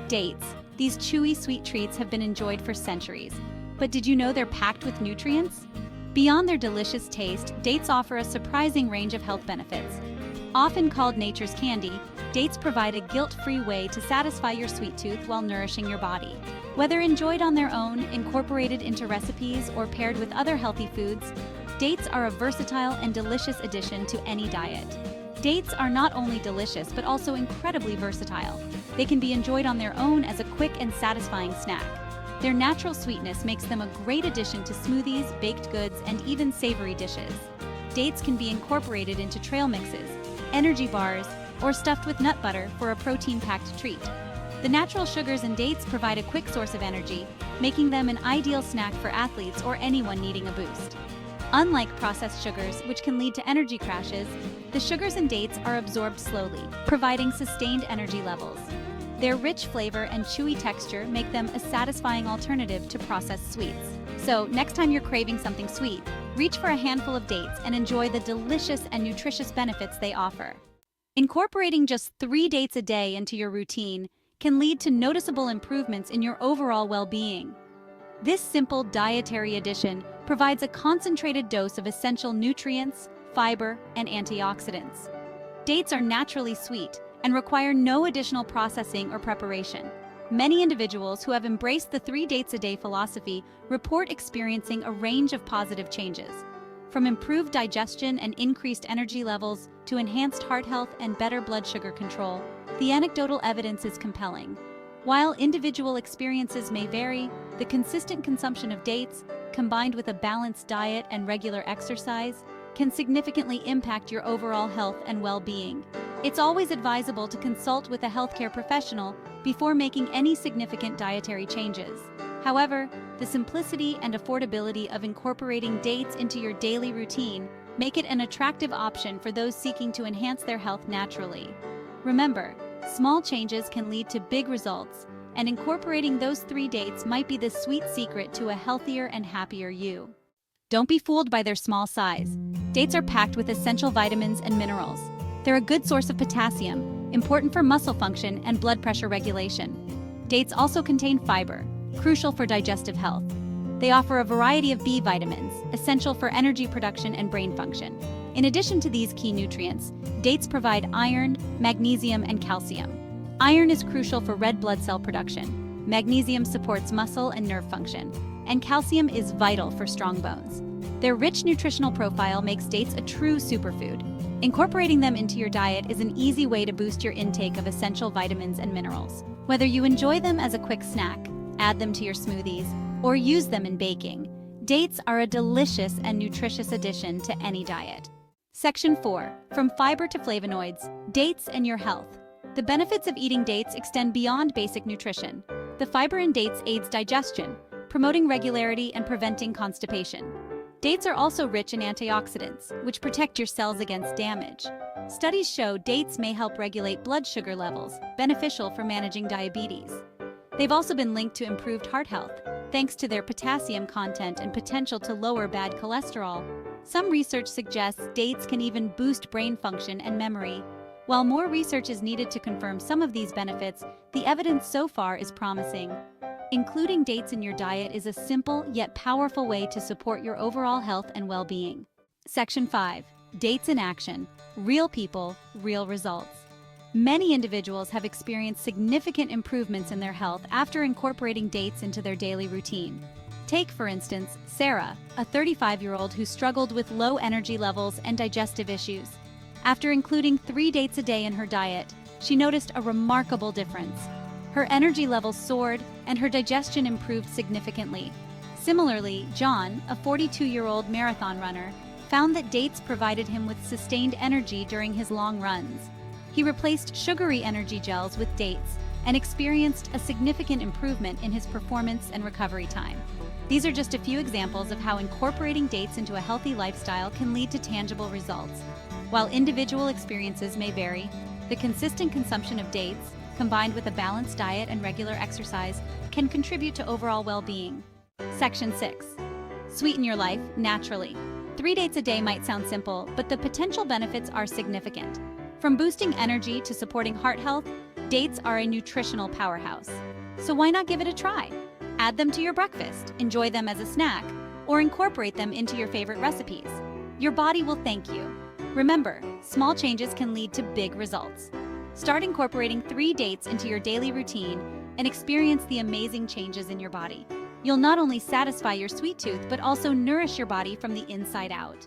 Dates. These chewy, sweet treats have been enjoyed for centuries. But did you know they're packed with nutrients? Beyond their delicious taste, dates offer a surprising range of health benefits. Often called nature's candy, dates provide a guilt-free way to satisfy your sweet tooth while nourishing your body. Whether enjoyed on their own, incorporated into recipes, or paired with other healthy foods, dates are a versatile and delicious addition to any diet. Dates are not only delicious but also incredibly versatile. They can be enjoyed on their own as a quick and satisfying snack. Their natural sweetness makes them a great addition to smoothies, baked goods, and even savory dishes. Dates can be incorporated into trail mixes, energy bars, or stuffed with nut butter for a protein-packed treat. The natural sugars in dates provide a quick source of energy, making them an ideal snack for athletes or anyone needing a boost. Unlike processed sugars, which can lead to energy crashes, the sugars in dates are absorbed slowly, providing sustained energy levels. Their rich flavor and chewy texture make them a satisfying alternative to processed sweets. So, next time you're craving something sweet, reach for a handful of dates and enjoy the delicious and nutritious benefits they offer. Incorporating just 3 dates a day into your routine can lead to noticeable improvements in your overall well-being. This simple dietary addition provides a concentrated dose of essential nutrients, fiber, and antioxidants. Dates are naturally sweet and require no additional processing or preparation. Many individuals who have embraced the 3 dates a day philosophy report experiencing a range of positive changes. From improved digestion and increased energy levels to enhanced heart health and better blood sugar control, the anecdotal evidence is compelling. While individual experiences may vary, the consistent consumption of dates, combined with a balanced diet and regular exercise, can significantly impact your overall health and well-being. It's always advisable to consult with a healthcare professional before making any significant dietary changes. However, the simplicity and affordability of incorporating dates into your daily routine make it an attractive option for those seeking to enhance their health naturally. Remember, small changes can lead to big results, and incorporating those 3 dates might be the sweet secret to a healthier and happier you. Don't be fooled by their small size. Dates are packed with essential vitamins and minerals. They're a good source of potassium, important for muscle function and blood pressure regulation. Dates also contain fiber, crucial for digestive health. They offer a variety of B vitamins, essential for energy production and brain function. In addition to these key nutrients, dates provide iron, magnesium, and calcium. Iron is crucial for red blood cell production. Magnesium supports muscle and nerve function, and calcium is vital for strong bones. Their rich nutritional profile makes dates a true superfood. Incorporating them into your diet is an easy way to boost your intake of essential vitamins and minerals. Whether you enjoy them as a quick snack, add them to your smoothies, or use them in baking, dates are a delicious and nutritious addition to any diet. Section 4. From fiber to flavonoids, dates and your health. The benefits of eating dates extend beyond basic nutrition. The fiber in dates aids digestion, promoting regularity and preventing constipation. Dates are also rich in antioxidants, which protect your cells against damage. Studies show dates may help regulate blood sugar levels, beneficial for managing diabetes. They've also been linked to improved heart health, thanks to their potassium content and potential to lower bad cholesterol. Some research suggests dates can even boost brain function and memory. While more research is needed to confirm some of these benefits, the evidence so far is promising. Including dates in your diet is a simple yet powerful way to support your overall health and well-being. Section 5. Dates in action. Real people, real results. Many individuals have experienced significant improvements in their health after incorporating dates into their daily routine. Take, for instance, Sarah, a 35-year-old who struggled with low energy levels and digestive issues. After including 3 dates a day in her diet, she noticed a remarkable difference. Her energy levels soared, and her digestion improved significantly. Similarly, John, a 42-year-old marathon runner, found that dates provided him with sustained energy during his long runs. He replaced sugary energy gels with dates and experienced a significant improvement in his performance and recovery time. These are just a few examples of how incorporating dates into a healthy lifestyle can lead to tangible results. While individual experiences may vary, the consistent consumption of dates, combined with a balanced diet and regular exercise, can contribute to overall well-being. Section 6. Sweeten your life naturally. 3 dates a day might sound simple, but the potential benefits are significant. From boosting energy to supporting heart health, Dates are a nutritional powerhouse, so why not give it a try? Add them to your breakfast, enjoy them as a snack, or incorporate them into your favorite recipes. Your body will thank you. Remember, small changes can lead to big results. Start incorporating 3 dates into your daily routine and experience the amazing changes in your body. You'll not only satisfy your sweet tooth, but also nourish your body from the inside out.